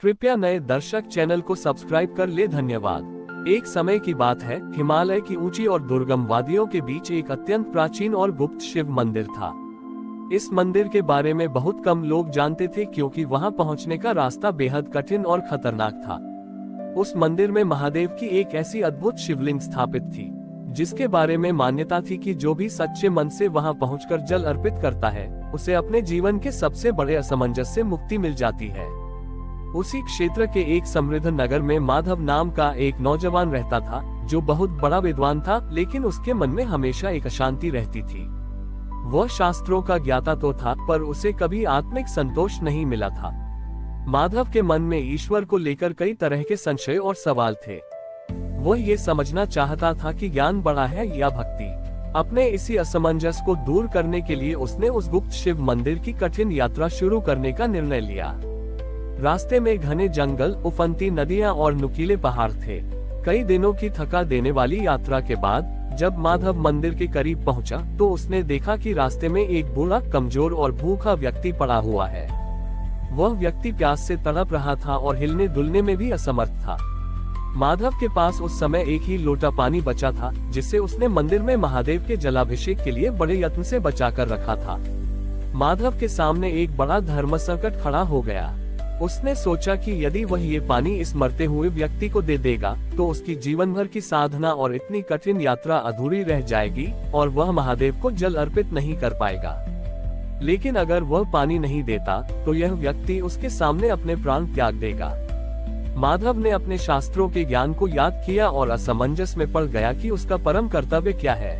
कृपया नए दर्शक चैनल को सब्सक्राइब कर ले। धन्यवाद। एक समय की बात है, हिमालय की ऊंची और दुर्गम वादियों के बीच एक अत्यंत प्राचीन और गुप्त शिव मंदिर था। इस मंदिर के बारे में बहुत कम लोग जानते थे क्योंकि वहां पहुंचने का रास्ता बेहद कठिन और खतरनाक था। उस मंदिर में महादेव की एक ऐसी अद्भुत शिवलिंग स्थापित थी जिसके बारे में मान्यता थी कि जो भी सच्चे मन से वहां पहुंचकर जल अर्पित करता है उसे अपने जीवन के सबसे बड़े असमंजस से मुक्ति मिल जाती है। उसी क्षेत्र के एक समृद्ध नगर में माधव नाम का एक नौजवान रहता था जो बहुत बड़ा विद्वान था, लेकिन उसके मन में हमेशा एक अशांति रहती थी। वह शास्त्रों का ज्ञाता तो था पर उसे कभी आत्मिक संतोष नहीं मिला था। माधव के मन में ईश्वर को लेकर कई तरह के संशय और सवाल थे। वह ये समझना चाहता था कि ज्ञान बड़ा है या भक्ति। अपने इसी असमंजस को दूर करने के लिए उसने उस गुप्त शिव मंदिर की कठिन यात्रा शुरू करने का निर्णय लिया। रास्ते में घने जंगल, उफनती नदियां और नुकीले पहाड़ थे। कई दिनों की थका देने वाली यात्रा के बाद जब माधव मंदिर के करीब पहुंचा तो उसने देखा कि रास्ते में एक बूढ़ा, कमजोर और भूखा व्यक्ति पड़ा हुआ है। वह व्यक्ति प्यास से तड़प रहा था और हिलने डुलने में भी असमर्थ था। माधव के पास उस समय एक ही लोटा पानी बचा था जिसे उसने मंदिर में महादेव के जलाभिषेक के लिए बड़े यत्न से बचाकर रखा था। माधव के सामने एक बड़ा धर्म संकट खड़ा हो गया। उसने सोचा कि यदि वह ये पानी इस मरते हुए व्यक्ति को दे देगा तो उसकी जीवन भर की साधना और इतनी कठिन यात्रा अधूरी रह जाएगी और वह महादेव को जल अर्पित नहीं कर पाएगा। लेकिन अगर वह पानी नहीं देता तो यह व्यक्ति उसके सामने अपने प्राण त्याग देगा। माधव ने अपने शास्त्रों के ज्ञान को याद किया और असमंजस में पड़ गया कि उसका परम कर्तव्य क्या है।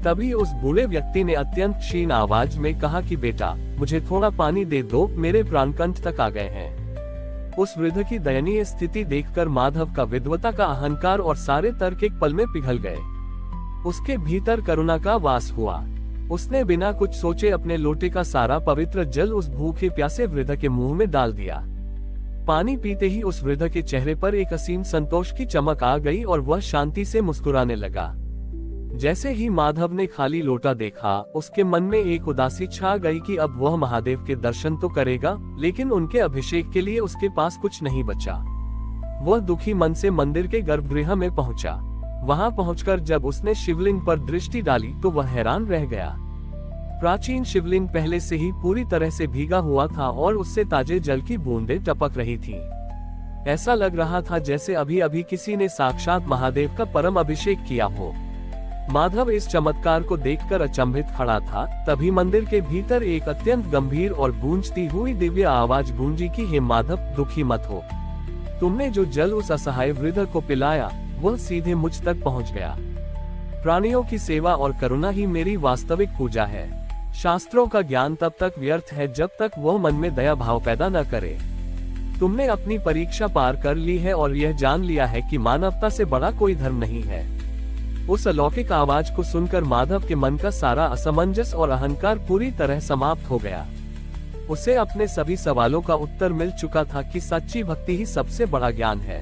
तभी उस बूढ़े व्यक्ति ने अत्यंत क्षीण आवाज में कहा कि बेटा, मुझे थोड़ा पानी दे दो, मेरे प्राण कंठ तक आ गए हैं। उस वृद्ध की दयनीय स्थिति देखकर माधव का विद्वता का अहंकार और सारे तर्क एक पल में पिघल गए। उसके भीतर करुणा का वास हुआ। उसने बिना कुछ सोचे अपने लोटे का सारा पवित्र जल उस भूखे प्यासे वृद्ध के मुंह में डाल दिया। पानी पीते ही उस वृद्ध के चेहरे पर एक असीम संतोष की चमक आ गई और वह शांति से मुस्कुराने लगा। जैसे ही माधव ने खाली लोटा देखा, उसके मन में एक उदासी छा गई कि अब वह महादेव के दर्शन तो करेगा, लेकिन उनके अभिषेक के लिए उसके पास कुछ नहीं बचा। वह दुखी मन से मंदिर के गर्भगृह में पहुंचा। वहां पहुंचकर जब उसने शिवलिंग पर दृष्टि डाली तो वह हैरान रह गया। प्राचीन शिवलिंग पहले से ही पूरी तरह से भीगा हुआ था और उससे ताजे जल की बूंदें टपक रही थी। ऐसा लग रहा था जैसे अभी अभी किसी ने साक्षात महादेव का परम अभिषेक किया हो। माधव इस चमत्कार को देखकर अचंभित खड़ा था। तभी मंदिर के भीतर एक अत्यंत गंभीर और गूंजती हुई दिव्य आवाज गूंजी कि हे माधव, दुखी मत हो। तुमने जो जल उस असहाय वृद्ध को पिलाया वह सीधे मुझ तक पहुंच गया। प्राणियों की सेवा और करुणा ही मेरी वास्तविक पूजा है। शास्त्रों का ज्ञान तब तक व्यर्थ है जब तक वह मन में दया भाव पैदा न करे। तुमने अपनी परीक्षा पार कर ली है और यह जान लिया है कि मानवता से बड़ा कोई धर्म नहीं है। उस अलौकिक आवाज को सुनकर माधव के मन का सारा असमंजस और अहंकार पूरी तरह समाप्त हो गया। उसे अपने सभी सवालों का उत्तर मिल चुका था कि सच्ची भक्ति ही सबसे बड़ा ज्ञान है।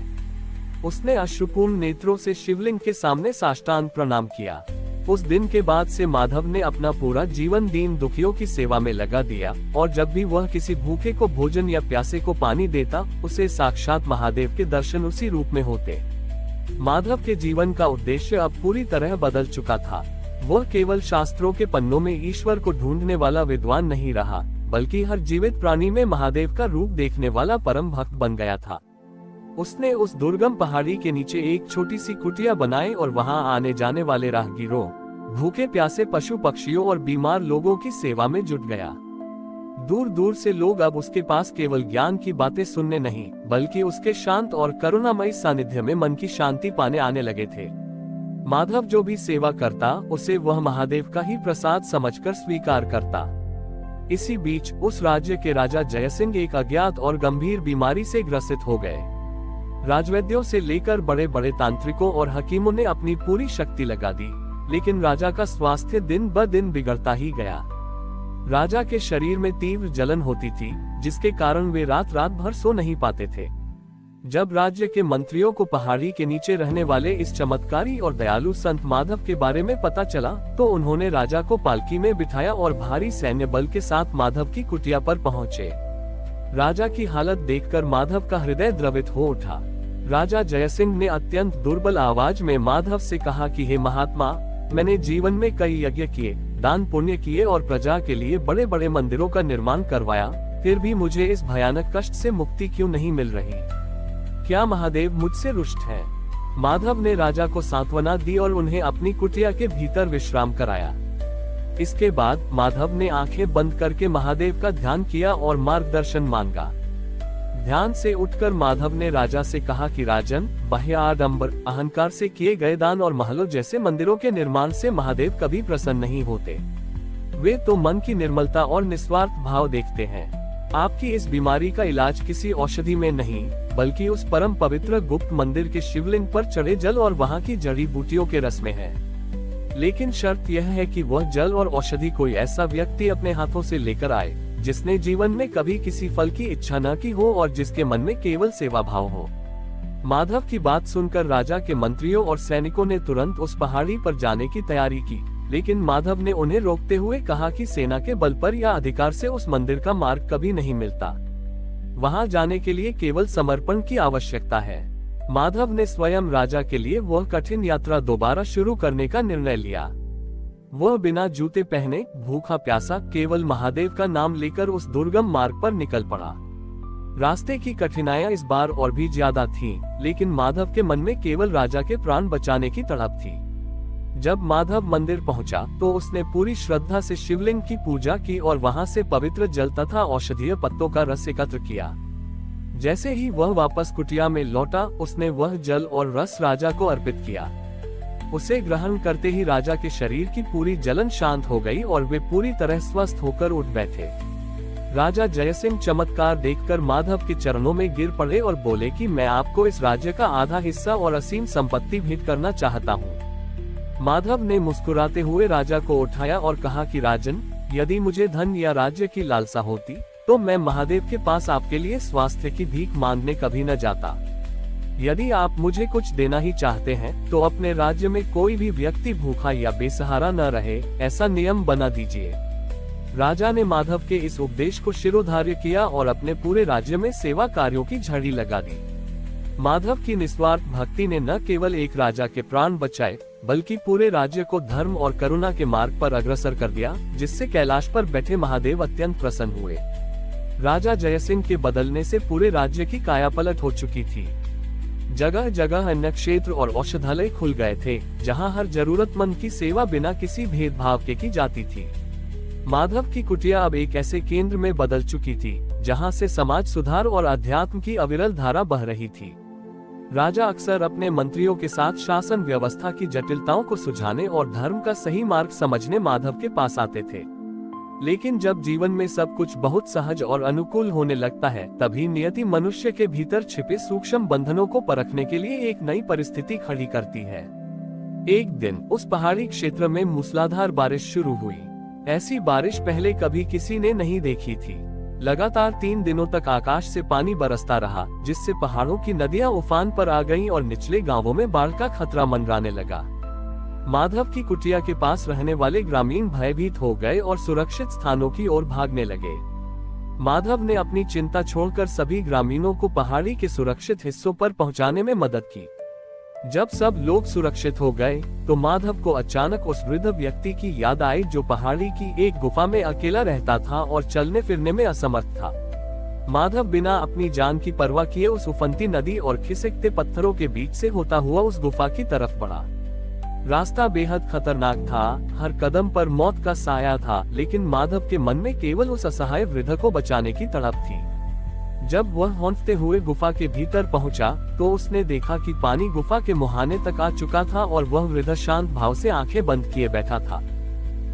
उसने अश्रुपूर्ण नेत्रों से शिवलिंग के सामने साष्टांग प्रणाम किया। उस दिन के बाद से माधव ने अपना पूरा जीवन दीन दुखियों की सेवा में लगा दिया और जब भी वह किसी भूखे को भोजन या प्यासे को पानी देता, उसे साक्षात महादेव के दर्शन उसी रूप में होते। माधव के जीवन का उद्देश्य अब पूरी तरह बदल चुका था। वह केवल शास्त्रों के पन्नों में ईश्वर को ढूंढने वाला विद्वान नहीं रहा, बल्कि हर जीवित प्राणी में महादेव का रूप देखने वाला परम भक्त बन गया था। उसने उस दुर्गम पहाड़ी के नीचे एक छोटी सी कुटिया बनाई और वहां आने जाने वाले राहगीरों, भूखे प्यासे पशु पक्षियों और बीमार लोगों की सेवा में जुट गया। दूर दूर से लोग अब उसके पास केवल ज्ञान की बातें सुनने नहीं, बल्कि उसके शांत और करुणामयी सानिध्य में मन की शांति पाने आने लगे थे। माधव जो भी सेवा करता उसे वह महादेव का ही प्रसाद समझकर स्वीकार करता। इसी बीच उस राज्य के राजा जयसिंह एक अज्ञात और गंभीर बीमारी से ग्रसित हो गए। राजवैद्यों से लेकर बड़े बड़े तांत्रिकों और हकीमों ने अपनी पूरी शक्ति लगा दी, लेकिन राजा का स्वास्थ्य दिन ब दिन बिगड़ता ही गया। राजा के शरीर में तीव्र जलन होती थी, जिसके कारण वे रात रात भर सो नहीं पाते थे। जब राज्य के मंत्रियों को पहाड़ी के नीचे रहने वाले इस चमत्कारी और दयालु संत माधव के बारे में पता चला, तो उन्होंने राजा को पालकी में बिठाया और भारी सैन्य बल के साथ माधव की कुटिया पर पहुंचे। राजा की हालत देखकर माधव का हृदय द्रवित हो उठा। राजा जयसिंह ने अत्यंत दुर्बल आवाज में माधव से कहा कि हे महात्मा, मैंने जीवन में कई यज्ञ किए, दान पुण्य किए और प्रजा के लिए बड़े बड़े मंदिरों का निर्माण करवाया, फिर भी मुझे इस भयानक कष्ट से मुक्ति क्यों नहीं मिल रही? क्या महादेव मुझसे रुष्ट हैं? माधव ने राजा को सांत्वना दी और उन्हें अपनी कुटिया के भीतर विश्राम कराया। इसके बाद माधव ने आंखें बंद करके महादेव का ध्यान किया और मार्गदर्शन मांगा। ध्यान से उठकर माधव ने राजा से कहा कि राजन, बाह्य आडंबर, अहंकार से किए गए दान और महलों जैसे मंदिरों के निर्माण से महादेव कभी प्रसन्न नहीं होते। वे तो मन की निर्मलता और निस्वार्थ भाव देखते हैं। आपकी इस बीमारी का इलाज किसी औषधि में नहीं, बल्कि उस परम पवित्र गुप्त मंदिर के शिवलिंग पर चढ़े जल और वहाँ की जड़ी बूटियों के रस में है। लेकिन शर्त यह है कि वह जल और औषधि कोई ऐसा व्यक्ति अपने हाथों से लेकर आए, जिसने जीवन में कभी किसी फल की इच्छा न की हो और जिसके मन में केवल सेवा भाव हो। माधव की बात सुनकर राजा के मंत्रियों और सैनिकों ने तुरंत उस पहाड़ी पर जाने की तैयारी की, लेकिन माधव ने उन्हें रोकते हुए कहा कि सेना के बल पर या अधिकार से उस मंदिर का मार्ग कभी नहीं मिलता। वहां जाने के लिए केवल समर्पण की आवश्यकता है। माधव ने स्वयं राजा के लिए वह कठिन यात्रा दोबारा शुरू करने का निर्णय लिया। वह बिना जूते पहने, भूखा प्यासा, केवल महादेव का नाम लेकर उस दुर्गम मार्ग पर निकल पड़ा। रास्ते की कठिनाइयां इस बार और भी ज्यादा थीं, लेकिन माधव के मन में केवल राजा के प्राण बचाने की तड़प थी। जब माधव मंदिर पहुंचा, तो उसने पूरी श्रद्धा से शिवलिंग की पूजा की और वहां से पवित्र जल तथा औषधीय पत्तों का रस एकत्र किया। जैसे ही वह वापस कुटिया में लौटा, उसने वह जल और रस राजा को अर्पित किया। उसे ग्रहण करते ही राजा के शरीर की पूरी जलन शांत हो गई और वे पूरी तरह स्वस्थ होकर उठ बैठे। राजा जयसिंह चमत्कार देखकर माधव के चरणों में गिर पड़े और बोले कि मैं आपको इस राज्य का आधा हिस्सा और असीम संपत्ति भेंट करना चाहता हूँ। माधव ने मुस्कुराते हुए राजा को उठाया और कहा कि राजन, यदि मुझे धन या राज्य की लालसा होती, तो मैं महादेव के पास आपके लिए स्वास्थ्य की भीख मांगने कभी न जाता। यदि आप मुझे कुछ देना ही चाहते हैं, तो अपने राज्य में कोई भी व्यक्ति भूखा या बेसहारा न रहे, ऐसा नियम बना दीजिए। राजा ने माधव के इस उपदेश को शिरोधार्य किया और अपने पूरे राज्य में सेवा कार्यों की झड़ी लगा दी। माधव की निस्वार्थ भक्ति ने न केवल एक राजा के प्राण बचाए, बल्कि पूरे राज्य को धर्म और करुणा के मार्ग पर अग्रसर कर दिया, जिससे कैलाश पर बैठे महादेव अत्यंत प्रसन्न हुए। राजा जयसिंह के बदलने से पूरे राज्य की कायापलट हो चुकी थी। जगह जगह अन्य क्षेत्र और औषधालय खुल गए थे, जहां हर जरूरतमंद की सेवा बिना किसी भेदभाव के की जाती थी। माधव की कुटिया अब एक ऐसे केंद्र में बदल चुकी थी, जहां से समाज सुधार और अध्यात्म की अविरल धारा बह रही थी। राजा अक्सर अपने मंत्रियों के साथ शासन व्यवस्था की जटिलताओं को सुलझाने और धर्म का सही मार्ग समझने माधव के पास आते थे। लेकिन जब जीवन में सब कुछ बहुत सहज और अनुकूल होने लगता है, तभी नियति मनुष्य के भीतर छिपे सूक्ष्म बंधनों को परखने के लिए एक नई परिस्थिति खड़ी करती है। एक दिन उस पहाड़ी क्षेत्र में मूसलाधार बारिश शुरू हुई। ऐसी बारिश पहले कभी किसी ने नहीं देखी थी। लगातार 3 दिनों तक आकाश से पानी बरसता रहा, जिससे पहाड़ों की नदियां उफान पर आ गईं और निचले गांवों में बाढ़ का खतरा मंडराने लगा। माधव की कुटिया के पास रहने वाले ग्रामीण भयभीत हो गए और सुरक्षित स्थानों की ओर भागने लगे। माधव ने अपनी चिंता छोड़कर सभी ग्रामीणों को पहाड़ी के सुरक्षित हिस्सों पर पहुंचाने में मदद की। जब सब लोग सुरक्षित हो गए, तो माधव को अचानक उस वृद्ध व्यक्ति की याद आई जो पहाड़ी की एक गुफा में अकेला रहता था और चलने फिरने में असमर्थ था। माधव बिना अपनी जान की परवाह किए उस उफनती नदी और खिसकते पत्थरों के बीच से होता हुआ उस गुफा की तरफ बढ़ा। रास्ता बेहद खतरनाक था, हर कदम पर मौत का साया था, लेकिन माधव के मन में केवल उस असहाय वृद्ध को बचाने की तड़प थी। जब वह हौंफते हुए गुफा के भीतर पहुंचा, तो उसने देखा कि पानी गुफा के मुहाने तक आ चुका था और वह वृद्ध शांत भाव से आंखें बंद किए बैठा था।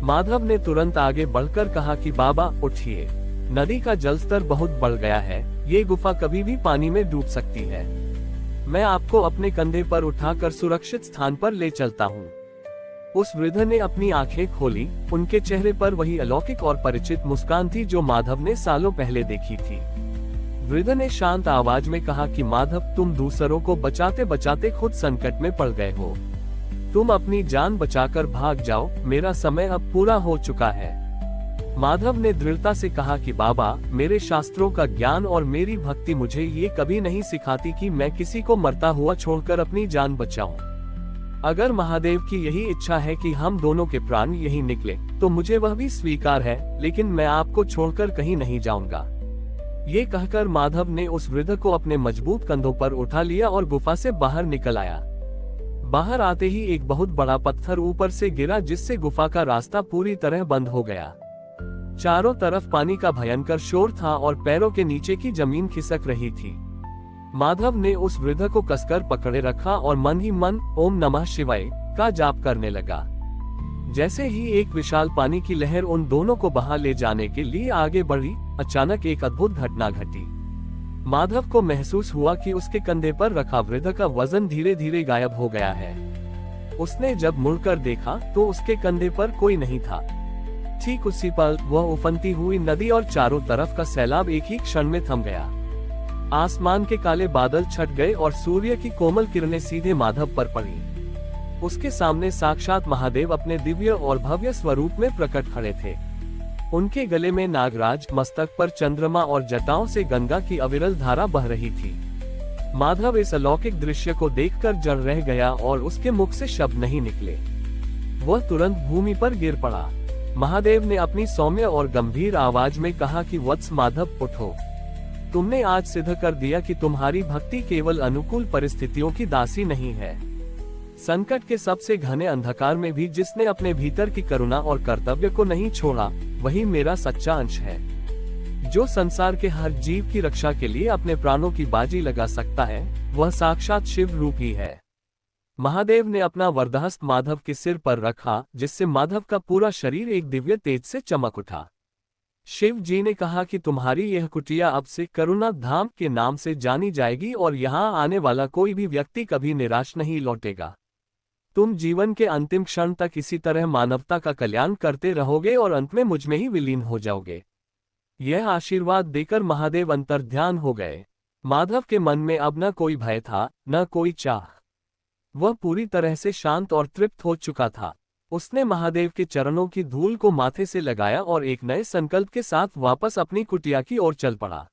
माधव ने तुरंत आगे बढ़कर कहा कि बाबा उठिए, नदी का जलस्तर बहुत बढ़ गया है, ये गुफा कभी भी पानी में डूब सकती है। मैं आपको अपने कंधे पर उठाकर सुरक्षित स्थान पर ले चलता हूँ। उस वृद्ध ने अपनी आंखें खोली, उनके चेहरे पर वही अलौकिक और परिचित मुस्कान थी जो माधव ने सालों पहले देखी थी। वृद्ध ने शांत आवाज में कहा कि माधव, तुम दूसरों को बचाते बचाते खुद संकट में पड़ गए हो। तुम अपनी जान बचाकर भाग जाओ, मेरा समय अब पूरा हो चुका है। माधव ने दृढ़ता से कहा कि बाबा, मेरे शास्त्रों का ज्ञान और मेरी भक्ति मुझे ये कभी नहीं सिखाती कि मैं किसी को मरता हुआ छोड़कर अपनी जान बचाऊं। अगर महादेव की यही इच्छा है कि हम दोनों के प्राण यहीं निकले, तो मुझे वह भी स्वीकार है, लेकिन मैं आपको छोड़कर कहीं नहीं जाऊंगा। ये कहकर माधव ने उस वृद्ध को अपने मजबूत कंधों पर उठा लिया और गुफा से बाहर निकल आया। बाहर आते ही एक बहुत बड़ा पत्थर ऊपर से गिरा, जिससे गुफा का रास्ता पूरी तरह बंद हो गया। चारों तरफ पानी का भयंकर शोर था और पैरों के नीचे की जमीन खिसक रही थी। माधव ने उस वृद्ध को कसकर पकड़े रखा और मन ही मन ओम नमः शिवाय का जाप करने लगा। जैसे ही एक विशाल पानी की लहर उन दोनों को बहा ले जाने के लिए आगे बढ़ी, अचानक एक अद्भुत घटना घटी। माधव को महसूस हुआ कि उसके कंधे पर रखा वृद्ध का वजन धीरे धीरे गायब हो गया है। उसने जब मुड़कर देखा तो उसके कंधे पर कोई नहीं था। ठीक उसी पल वह उफनती हुई नदी और चारों तरफ का सैलाब एक ही क्षण में थम गया। आसमान के काले बादल छट गए और सूर्य की कोमल किरणें सीधे माधव पर पड़ी। उसके सामने साक्षात महादेव अपने दिव्य और भव्य स्वरूप में प्रकट खड़े थे। उनके गले में नागराज, मस्तक पर चंद्रमा और जटाओं से गंगा की अविरल धारा बह रही थी। माधव इस अलौकिक दृश्य को देखकर जड़ रह गया और उसके मुख से शब्द नहीं निकले। वह तुरंत भूमि पर गिर पड़ा। महादेव ने अपनी सौम्य और गंभीर आवाज में कहा कि वत्स माधव, उठो। तुमने आज सिद्ध कर दिया कि तुम्हारी भक्ति केवल अनुकूल परिस्थितियों की दासी नहीं है। संकट के सबसे घने अंधकार में भी जिसने अपने भीतर की करुणा और कर्तव्य को नहीं छोड़ा, वही मेरा सच्चा अंश है। जो संसार के हर जीव की रक्षा के लिए अपने प्राणों की बाजी लगा सकता है, वह साक्षात शिव रूप ही है। महादेव ने अपना वरदहस्त माधव के सिर पर रखा, जिससे माधव का पूरा शरीर एक दिव्य तेज से चमक उठा। शिव जी ने कहा कि तुम्हारी यह कुटिया अब से करुणा धाम के नाम से जानी जाएगी और यहाँ आने वाला कोई भी व्यक्ति कभी निराश नहीं लौटेगा। तुम जीवन के अंतिम क्षण तक इसी तरह मानवता का कल्याण करते रहोगे और अंत में मुझ में ही विलीन हो जाओगे। यह आशीर्वाद देकर महादेव अंतर्ध्यान हो गए। माधव के मन में अब न कोई भय था, न कोई चाह। वह पूरी तरह से शांत और तृप्त हो चुका था। उसने महादेव के चरणों की धूल को माथे से लगाया और एक नए संकल्प के साथ वापस अपनी कुटिया की ओर चल पड़ा।